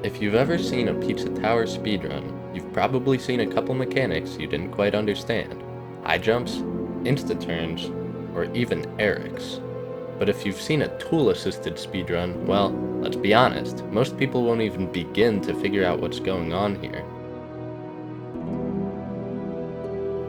If you've ever seen a Pizza Tower speedrun, you've probably seen a couple mechanics you didn't quite understand. High jumps, insta-turns, or even Eric's. But if you've seen a tool-assisted speedrun, well, let's be honest, most people won't even begin to figure out what's going on here.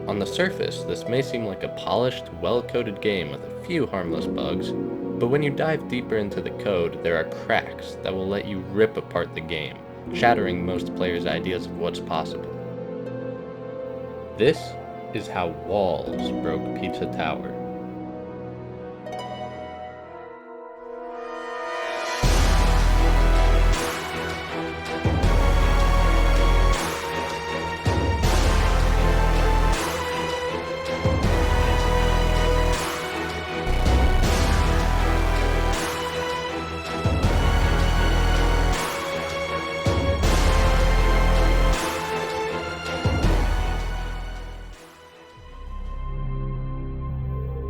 On the surface, this may seem like a polished, well-coded game with a few harmless bugs, but when you dive deeper into the code, there are cracks that will let you rip apart the game, shattering most players' ideas of what's possible. This is how walls broke Pizza Tower.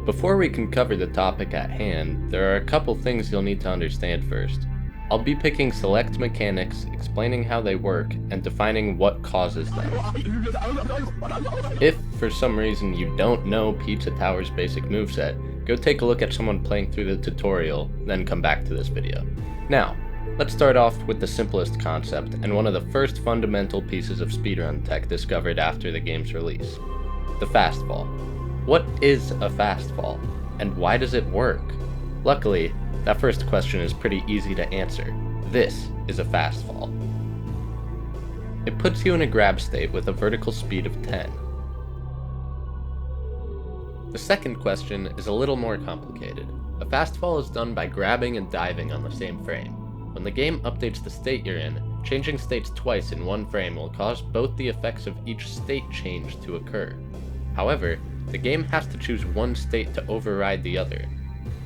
Before we can cover the topic at hand, there are a couple things you'll need to understand first. I'll be picking select mechanics, explaining how they work, and defining what causes them. If, for some reason, you don't know Pizza Tower's basic moveset, go take a look at someone playing through the tutorial, then come back to this video. Now, let's start off with the simplest concept, and one of the first fundamental pieces of speedrun tech discovered after the game's release: the fastfall. What is a fastfall, and why does it work? Luckily, that first question is pretty easy to answer. This is a fastfall. It puts you in a grab state with a vertical speed of 10. The second question is a little more complicated. A fastfall is done by grabbing and diving on the same frame. When the game updates the state you're in, changing states twice in one frame will cause both the effects of each state change to occur. However, the game has to choose one state to override the other.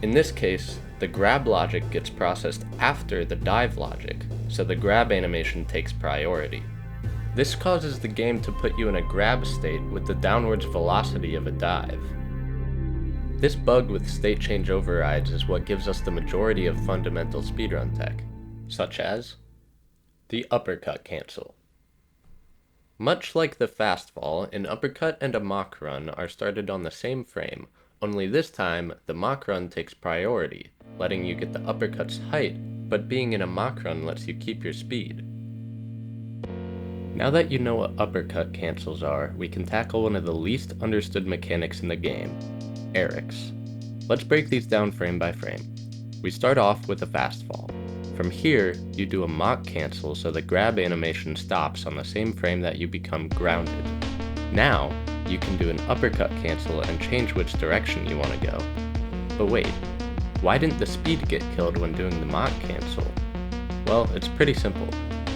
In this case, the grab logic gets processed after the dive logic, so the grab animation takes priority. This causes the game to put you in a grab state with the downwards velocity of a dive. This bug with state change overrides is what gives us the majority of fundamental speedrun tech, such as the uppercut cancel. Much like the fastfall, an uppercut and a mock run are started on the same frame, only this time the mock run takes priority, letting you get the uppercut's height, but being in a mock run lets you keep your speed. Now that you know what uppercut cancels are, we can tackle one of the least understood mechanics in the game: Eric's. Let's break these down frame by frame. We start off with a fastfall. From here, you do a mock cancel so the grab animation stops on the same frame that you become grounded. Now, you can do an uppercut cancel and change which direction you want to go. But wait, why didn't the speed get killed when doing the mock cancel? Well, it's pretty simple.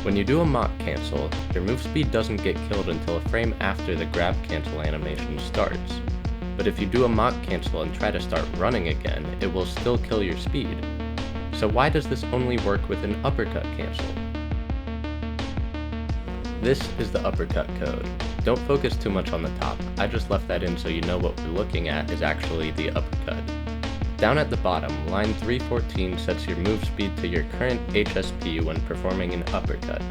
When you do a mock cancel, your move speed doesn't get killed until a frame after the grab cancel animation starts. But if you do a mock cancel and try to start running again, it will still kill your speed. So why does this only work with an uppercut cancel? This is the uppercut code. Don't focus too much on the top, I just left that in so you know what we're looking at is actually the uppercut. Down at the bottom, line 314 sets your move speed to your current HSP when performing an uppercut.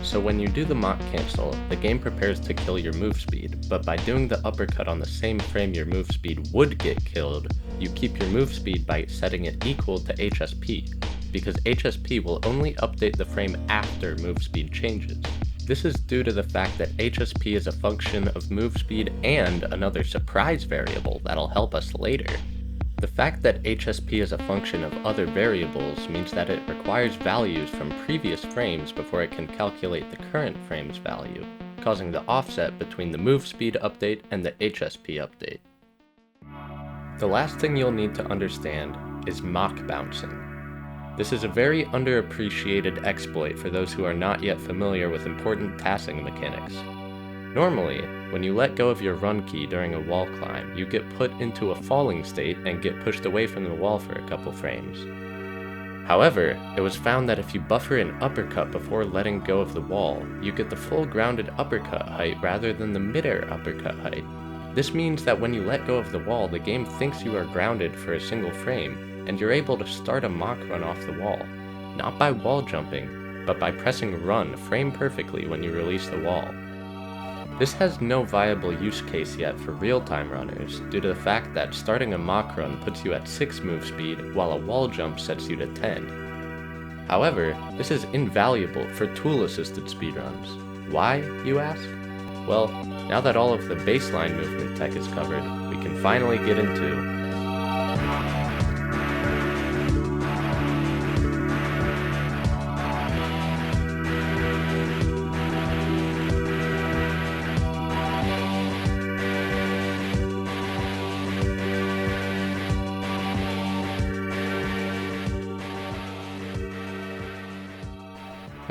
So when you do the mock cancel, the game prepares to kill your move speed, but by doing the uppercut on the same frame your move speed would get killed, you keep your move speed by setting it equal to HSP, because HSP will only update the frame after move speed changes. This is due to the fact that HSP is a function of move speed and another surprise variable that'll help us later. The fact that HSP is a function of other variables means that it requires values from previous frames before it can calculate the current frame's value, causing the offset between the move speed update and the HSP update. The last thing you'll need to understand is mock bouncing. This is a very underappreciated exploit for those who are not yet familiar with important TASing mechanics. Normally, when you let go of your run key during a wall climb, you get put into a falling state and get pushed away from the wall for a couple frames. However, it was found that if you buffer an uppercut before letting go of the wall, you get the full grounded uppercut height rather than the midair uppercut height. This means that when you let go of the wall, the game thinks you are grounded for a single frame, and you're able to start a mock run off the wall, not by wall jumping, but by pressing run frame perfectly when you release the wall. This has no viable use case yet for real-time runners, due to the fact that starting a mock run puts you at 6 move speed, while a wall jump sets you to 10. However, this is invaluable for tool-assisted speedruns. Why, you ask? Well, now that all of the baseline movement tech is covered, we can finally get into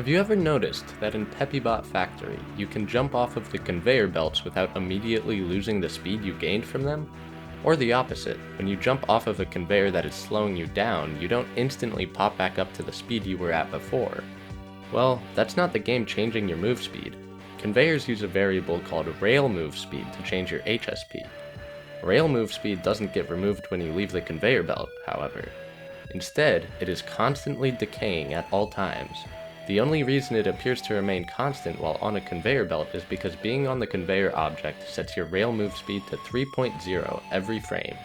Have you ever noticed that in Peppybot Factory, you can jump off of the conveyor belts without immediately losing the speed you gained from them? Or the opposite, when you jump off of a conveyor that is slowing you down, you don't instantly pop back up to the speed you were at before. Well, that's not the game changing your move speed. Conveyors use a variable called rail move speed to change your HSP. Rail move speed doesn't get removed when you leave the conveyor belt, however. Instead, it is constantly decaying at all times. The only reason it appears to remain constant while on a conveyor belt is because being on the conveyor object sets your rail move speed to 3.0 every frame.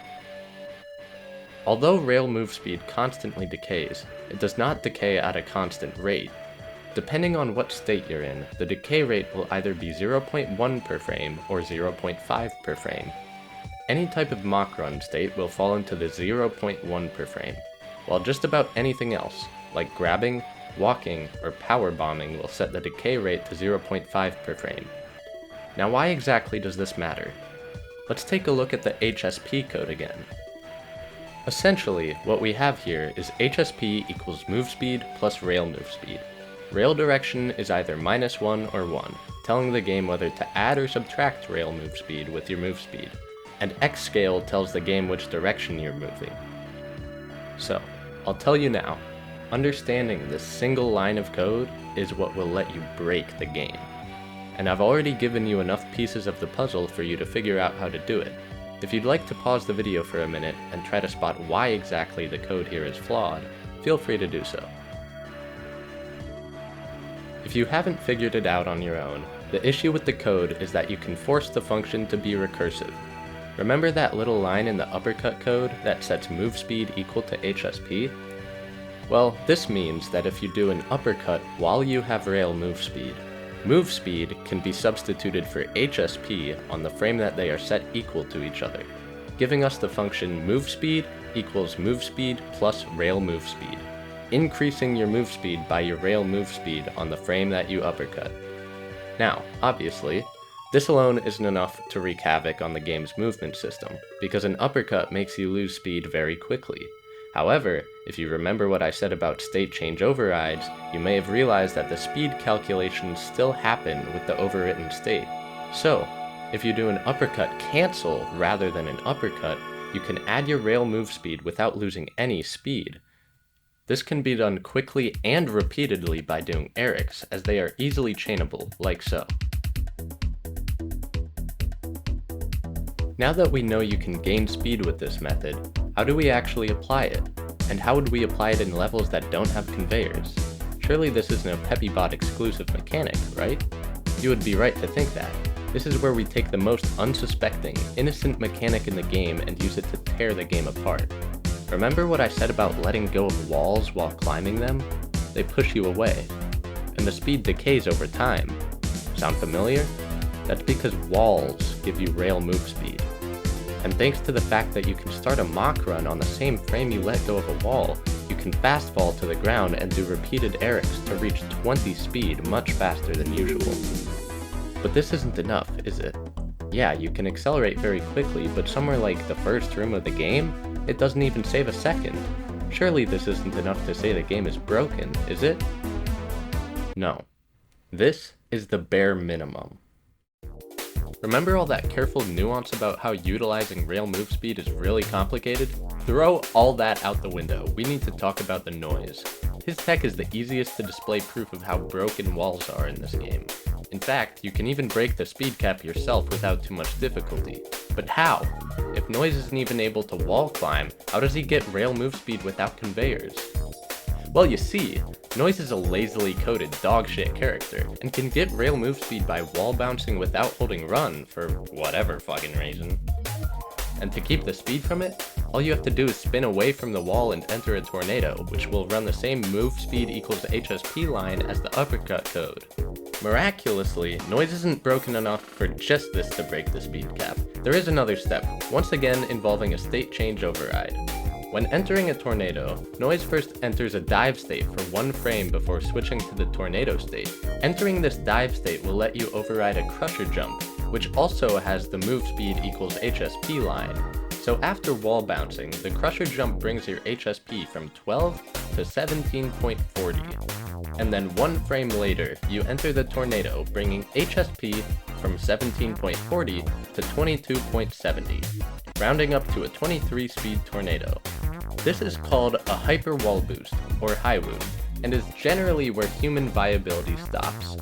Although rail move speed constantly decays, it does not decay at a constant rate. Depending on what state you're in, the decay rate will either be 0.1 per frame or 0.5 per frame. Any type of mock run state will fall into the 0.1 per frame, while just about anything else, like grabbing, walking, or power bombing, will set the decay rate to 0.5 per frame. Now why exactly does this matter? Let's take a look at the HSP code again. Essentially, what we have here is HSP equals move speed plus rail move speed. Rail direction is either -1 or 1, telling the game whether to add or subtract rail move speed with your move speed, and X scale tells the game which direction you're moving. So, I'll tell you now, understanding this single line of code is what will let you break the game. And I've already given you enough pieces of the puzzle for you to figure out how to do it. If you'd like to pause the video for a minute and try to spot why exactly the code here is flawed, feel free to do so. If you haven't figured it out on your own, the issue with the code is that you can force the function to be recursive. Remember that little line in the uppercut code that sets move speed equal to HSP? Well, this means that if you do an uppercut while you have rail move speed can be substituted for HSP on the frame that they are set equal to each other, giving us the function move speed equals move speed plus rail move speed, increasing your move speed by your rail move speed on the frame that you uppercut. Now, obviously, this alone isn't enough to wreak havoc on the game's movement system, because an uppercut makes you lose speed very quickly. However, if you remember what I said about state change overrides, you may have realized that the speed calculations still happen with the overwritten state. So, if you do an uppercut cancel rather than an uppercut, you can add your rail move speed without losing any speed. This can be done quickly and repeatedly by doing Erics, as they are easily chainable, like so. Now that we know you can gain speed with this method, how do we actually apply it? And how would we apply it in levels that don't have conveyors? Surely this isn't a Peppybot exclusive mechanic, right? You would be right to think that. This is where we take the most unsuspecting, innocent mechanic in the game and use it to tear the game apart. Remember what I said about letting go of walls while climbing them? They push you away, and the speed decays over time. Sound familiar? That's because walls give you rail move speed. And thanks to the fact that you can start a mock run on the same frame you let go of a wall, you can fast fall to the ground and do repeated Erics to reach 20 speed much faster than usual. But this isn't enough, is it? Yeah, you can accelerate very quickly, but somewhere like the first room of the game, it doesn't even save a second. Surely this isn't enough to say the game is broken, is it? No. This is the bare minimum. Remember all that careful nuance about how utilizing rail move speed is really complicated? Throw all that out the window. We need to talk about the noise. His tech is the easiest to display proof of how broken walls are in this game. In fact, you can even break the speed cap yourself without too much difficulty. But how? If Noise isn't even able to wall climb, how does he get rail move speed without conveyors? Well, you see, Noise is a lazily coded dogshit character, and can get rail move speed by wall bouncing without holding run for whatever fucking reason. And to keep the speed from it, all you have to do is spin away from the wall and enter a tornado, which will run the same move speed equals HSP line as the uppercut code. Miraculously, Noise isn't broken enough for just this to break the speed cap. There is another step, once again involving a state change override. When entering a tornado, Noise first enters a dive state for 1 frame before switching to the tornado state. Entering this dive state will let you override a crusher jump, which also has the move speed equals HSP line. So after wall bouncing, the crusher jump brings your HSP from 12 to 17.40. And then 1 frame later, you enter the tornado, bringing HSP from 17.40 to 22.70, rounding up to a 23 speed tornado. This is called a hyper wall boost, or high woost, and is generally where human viability stops.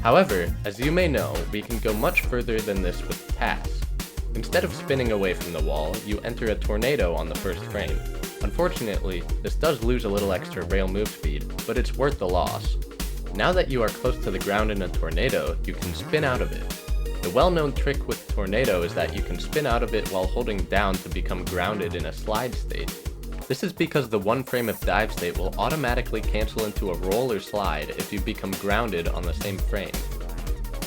However, as you may know, we can go much further than this with TASes. Instead of spinning away from the wall, you enter a tornado on the first frame. Unfortunately, this does lose a little extra rail move speed, but it's worth the loss. Now that you are close to the ground in a tornado, you can spin out of it. The well-known trick with tornado is that you can spin out of it while holding down to become grounded in a slide state. This is because the 1 frame of dive state will automatically cancel into a roll or slide if you become grounded on the same frame.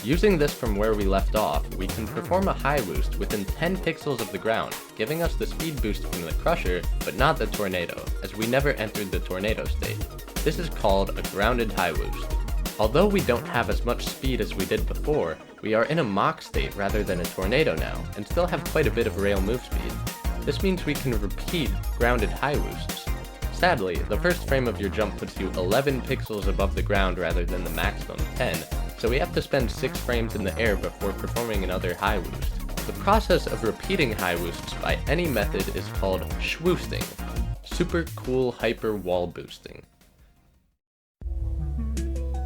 Using this from where we left off, we can perform a high boost within 10 pixels of the ground, giving us the speed boost from the crusher, but not the tornado, as we never entered the tornado state. This is called a grounded high boost. Although we don't have as much speed as we did before, we are in a mock state rather than a tornado now, and still have quite a bit of rail move speed. This means we can repeat grounded high boosts. Sadly, the first frame of your jump puts you 11 pixels above the ground rather than the maximum 10, so we have to spend 6 frames in the air before performing another high boost. The process of repeating high boosts by any method is called schwoosting, super cool hyper wall boosting.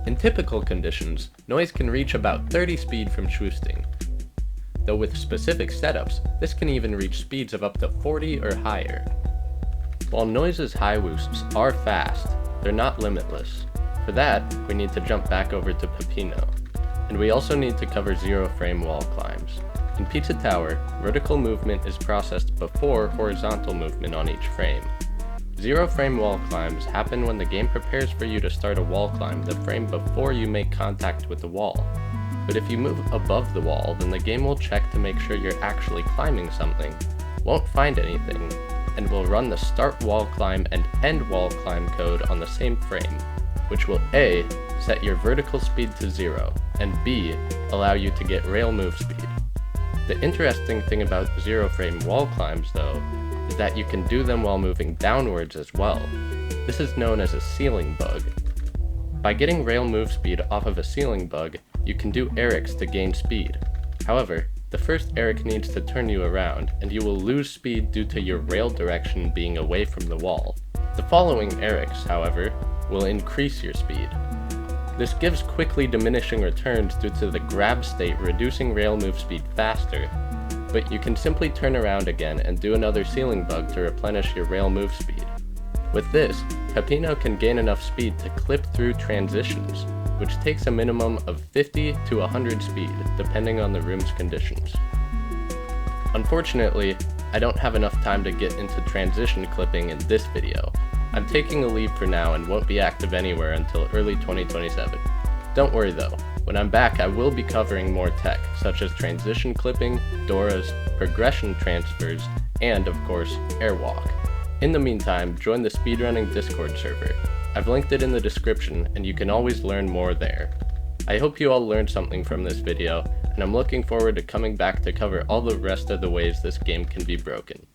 In typical conditions, Noise can reach about 30 speed from schwoosting, though with specific setups, this can even reach speeds of up to 40 or higher. While Noise's high boosts are fast, they're not limitless. For that, we need to jump back over to Peppino, and we also need to cover 0 frame wall climbs. In Pizza Tower, vertical movement is processed before horizontal movement on each frame. 0 frame wall climbs happen when the game prepares for you to start a wall climb the frame before you make contact with the wall. But if you move above the wall, then the game will check to make sure you're actually climbing something, won't find anything, and will run the start wall climb and end wall climb code on the same frame, which will A, set your vertical speed to 0, and B, allow you to get rail move speed. The interesting thing about 0 frame wall climbs, though, is that you can do them while moving downwards as well. This is known as a ceiling bug. By getting rail move speed off of a ceiling bug, you can do Erics to gain speed. However, the first Eric needs to turn you around, and you will lose speed due to your rail direction being away from the wall. The following Erics, however, will increase your speed. This gives quickly diminishing returns due to the grab state reducing rail move speed faster, but you can simply turn around again and do another ceiling bug to replenish your rail move speed. With this, Peppino can gain enough speed to clip through transitions, which takes a minimum of 50 to 100 speed, depending on the room's conditions. Unfortunately, I don't have enough time to get into transition clipping in this video. I'm taking a leave for now and won't be active anywhere until early 2027. Don't worry though, when I'm back I will be covering more tech, such as transition clipping, Doras, progression transfers, and of course, airwalk. In the meantime, join the speedrunning Discord server. I've linked it in the description and you can always learn more there. I hope you all learned something from this video, and I'm looking forward to coming back to cover all the rest of the ways this game can be broken.